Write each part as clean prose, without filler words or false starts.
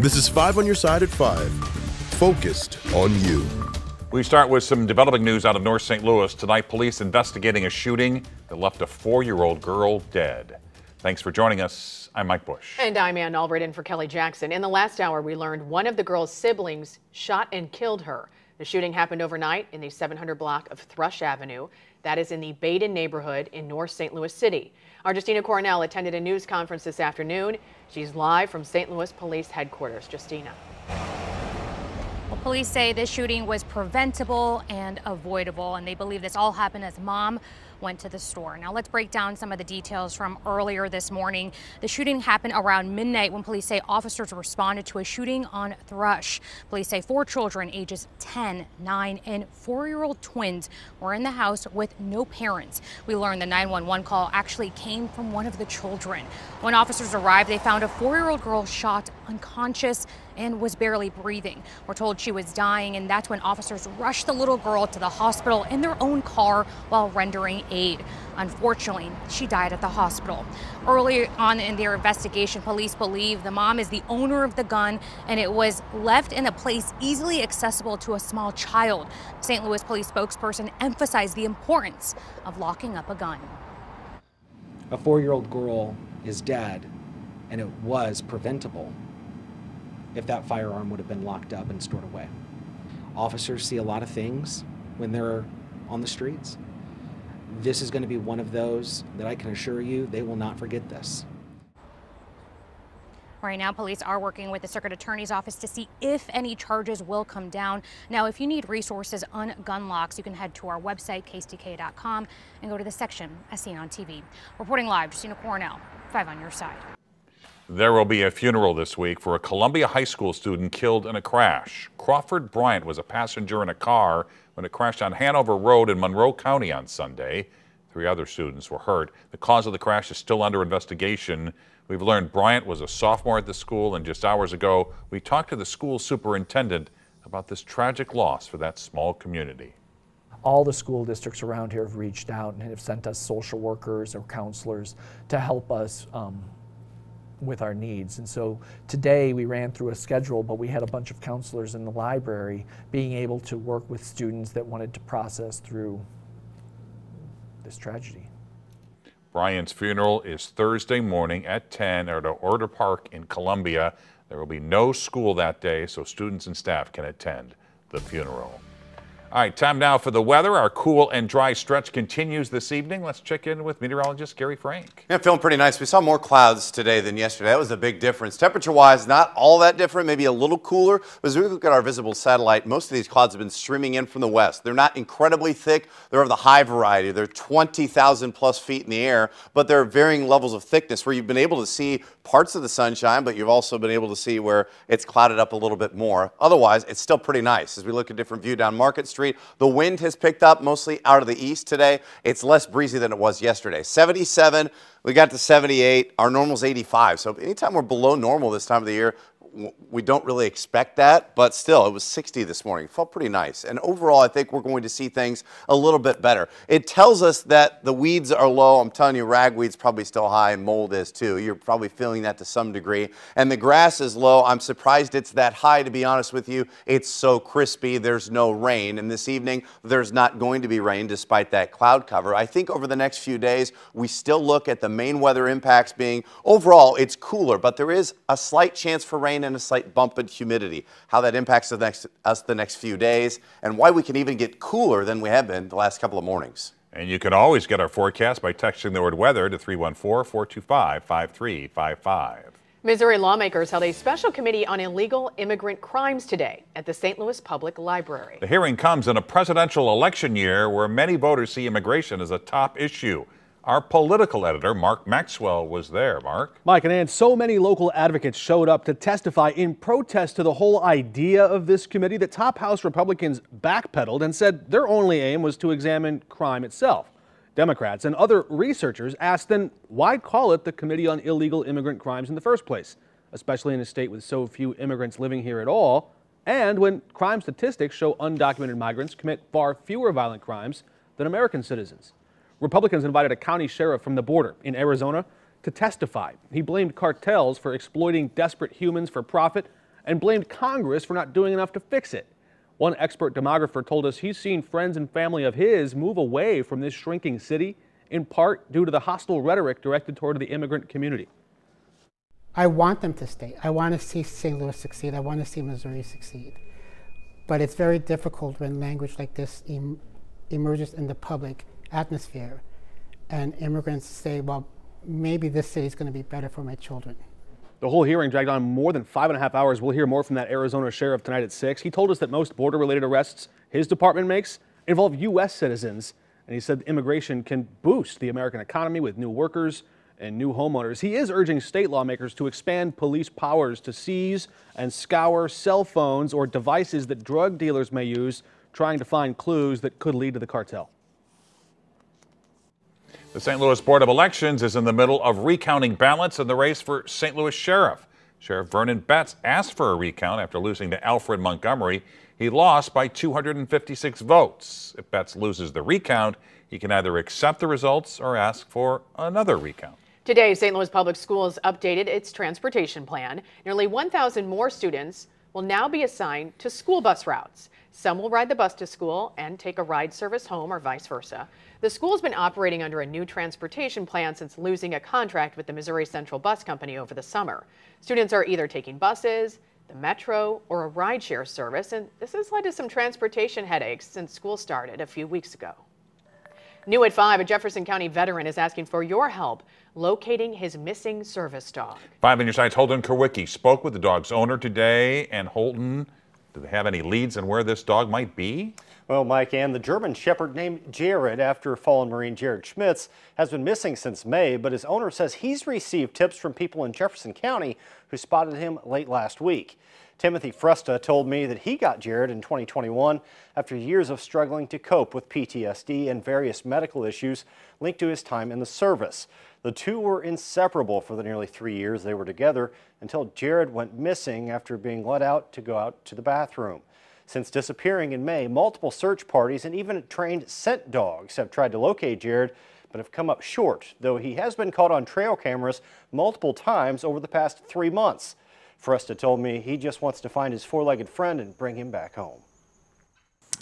This is 5 on your side at 5. Focused on you. We start with some developing news out of North St. Louis. Tonight, police investigating a shooting that left a 4-year-old girl dead. Thanks for joining us. I'm Mike Bush. And I'm Ann Allred in for Kelly Jackson. In the last hour, we learned one of the girl's siblings shot and killed her. The shooting happened overnight in the 700 block of Thrush Avenue. That is in the Baden neighborhood in North St. Louis City. Our Justina Coronel attended a news conference this afternoon. She's live from St. Louis Police Headquarters. Justina. Well, police say this shooting was preventable and avoidable, and they believe this all happened as mom went to the store. Now let's break down some of the details from earlier this morning. The shooting happened around midnight when police say officers responded to a shooting on Thrush. Police say 4 children ages 10, 9, and 4-year-old twins were in the house with no parents. We learned the 911 call actually came from one of the children. When officers arrived, they found a 4-year-old girl shot unconscious and was barely breathing. We're told she was dying, and that's when officers rushed the little girl to the hospital in their own car while rendering aid. Unfortunately, she died at the hospital. Early on in their investigation, police believe the mom is the owner of the gun and it was left in a place easily accessible to a small child. St. Louis police spokesperson emphasized the importance of locking up a gun. A 4-year-old girl is dead, and it was preventable if that firearm would have been locked up and stored away. Officers see a lot of things when they're on the streets. This is going to be one of those that I can assure you they will not forget this. Right now, police are working with the Circuit Attorney's Office to see if any charges will come down. Now, if you need resources on gun locks, you can head to our website, ksdk.com, and go to the section as seen on TV. Reporting live, Justina Coronel, 5 on your side. There will be a funeral this week for a Columbia High School student killed in a crash. Crawford Bryant was a passenger in a car when it crashed on Hanover Road in Monroe County on Sunday. 3 other students were hurt. The cause of the crash is still under investigation. We've learned Bryant was a sophomore at the school, and just hours ago, we talked to the school superintendent about this tragic loss for that small community. All the school districts around here have reached out and have sent us social workers or counselors to help us with our needs. And so today we ran through a schedule, but we had a bunch of counselors in the library being able to work with students that wanted to process through this tragedy. Bryant's funeral is Thursday morning at 10 at Order Park in Columbia. There will be no school that day, so students and staff can attend the funeral. All right, time now for the weather. Our cool and dry stretch continues this evening. Let's check in with meteorologist Gary Frank. Yeah, feeling pretty nice. We saw more clouds today than yesterday. That was a big difference. Temperature-wise, not all that different, maybe a little cooler. But as we look at our visible satellite, most of these clouds have been streaming in from the west. They're not incredibly thick. They're of the high variety. They're 20,000 plus feet in the air, but they're varying levels of thickness where you've been able to see parts of the sunshine, but you've also been able to see where it's clouded up a little bit more. Otherwise, it's still pretty nice. As we look at different view down Market Street, the wind has picked up mostly out of the east today. It's less breezy than it was yesterday. 77, we got to 78. Our normal's 85. So anytime we're below normal this time of the year, we don't really expect that, but still, it was 60 this morning. It felt pretty nice. And overall, I think we're going to see things a little bit better. It tells us that the weeds are low. I'm telling you, ragweed's probably still high, and mold is too. You're probably feeling that to some degree. And the grass is low. I'm surprised it's that high, to be honest with you. It's so crispy. There's no rain. And this evening, there's not going to be rain despite that cloud cover. I think over the next few days, we still look at the main weather impacts being, overall, it's cooler, but there is a slight chance for rain and a slight bump in humidity. How that impacts us the next few days, and why we can even get cooler than we have been the last couple of mornings. And you can always get our forecast by texting the word weather to 314-425-5355. Missouri lawmakers held a special committee on illegal immigrant crimes today at the St. Louis Public Library. The hearing comes in a presidential election year where many voters see immigration as a top issue. Our political editor, Mark Maxwell, was there. Mark? Mike and Ann, so many local advocates showed up to testify in protest to the whole idea of this committee that top House Republicans backpedaled and said their only aim was to examine crime itself. Democrats and other researchers asked then why call it the Committee on Illegal Immigrant Crimes in the first place, especially in a state with so few immigrants living here at all, and when crime statistics show undocumented migrants commit far fewer violent crimes than American citizens. Republicans invited a county sheriff from the border in Arizona to testify. He blamed cartels for exploiting desperate humans for profit and blamed Congress for not doing enough to fix it. One expert demographer told us he's seen friends and family of his move away from this shrinking city, in part due to the hostile rhetoric directed toward the immigrant community. I want them to stay. I want to see St. Louis succeed. I want to see Missouri succeed. But it's very difficult when language like this emerges in the public atmosphere and immigrants say, well, maybe this city is going to be better for my children. The whole hearing dragged on more than 5.5 hours. We'll hear more from that Arizona sheriff tonight at 6. He told us that most border-related arrests his department makes involve U.S. citizens, and he said immigration can boost the American economy with new workers and new homeowners. He is urging state lawmakers to expand police powers to seize and scour cell phones or devices that drug dealers may use, trying to find clues that could lead to the cartel. The St. Louis Board of Elections is in the middle of recounting ballots in the race for St. Louis Sheriff. Sheriff Vernon Betts asked for a recount after losing to Alfred Montgomery. He lost by 256 votes. If Betts loses the recount, he can either accept the results or ask for another recount. Today, St. Louis Public Schools updated its transportation plan. Nearly 1,000 more students will now be assigned to school bus routes. Some will ride the bus to school and take a ride service home or vice versa. The school's been operating under a new transportation plan since losing a contract with the Missouri Central Bus Company over the summer. Students are either taking buses, the metro, or a rideshare service, and this has led to some transportation headaches since school started a few weeks ago. New at 5, a Jefferson County veteran is asking for your help locating his missing service dog. 5 on your side's Holden Kowicki spoke with the dog's owner today. And Holden, do they have any leads on where this dog might be? Well, Mike, and the German Shepherd named Jared after fallen Marine Jared Schmitz has been missing since May, but his owner says he's received tips from people in Jefferson County who spotted him late last week. Timothy Frusta told me that he got Jared in 2021 after years of struggling to cope with PTSD and various medical issues linked to his time in the service. The two were inseparable for the nearly 3 years they were together until Jared went missing after being let out to go out to the bathroom. Since disappearing in May, multiple search parties and even trained scent dogs have tried to locate Jared, but have come up short, though he has been caught on trail cameras multiple times over the past 3 months. Frusta told me he just wants to find his four-legged friend and bring him back home.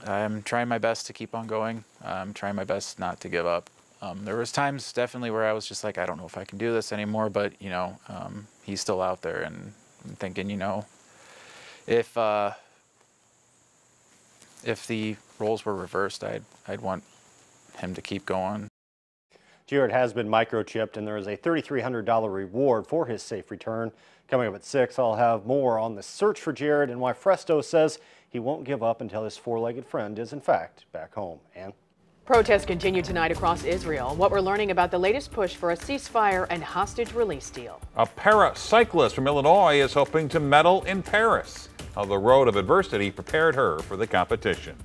I'm trying my best to keep on going. I'm trying my best not to give up. There was times definitely where I was just like, I don't know if I can do this anymore, but you know, he's still out there, and I'm thinking, you know, if the roles were reversed, I'd want him to keep going. Jared has been microchipped, and there is a $3,300 reward for his safe return. Coming up at 6, I'll have more on the search for Jared and why Frusta says he won't give up until his four-legged friend is in fact back home. Ann? Protests continue tonight across Israel. What we're learning about the latest push for a ceasefire and hostage release deal. A paracyclist from Illinois is hoping to medal in Paris. How the road of adversity prepared her for the competition.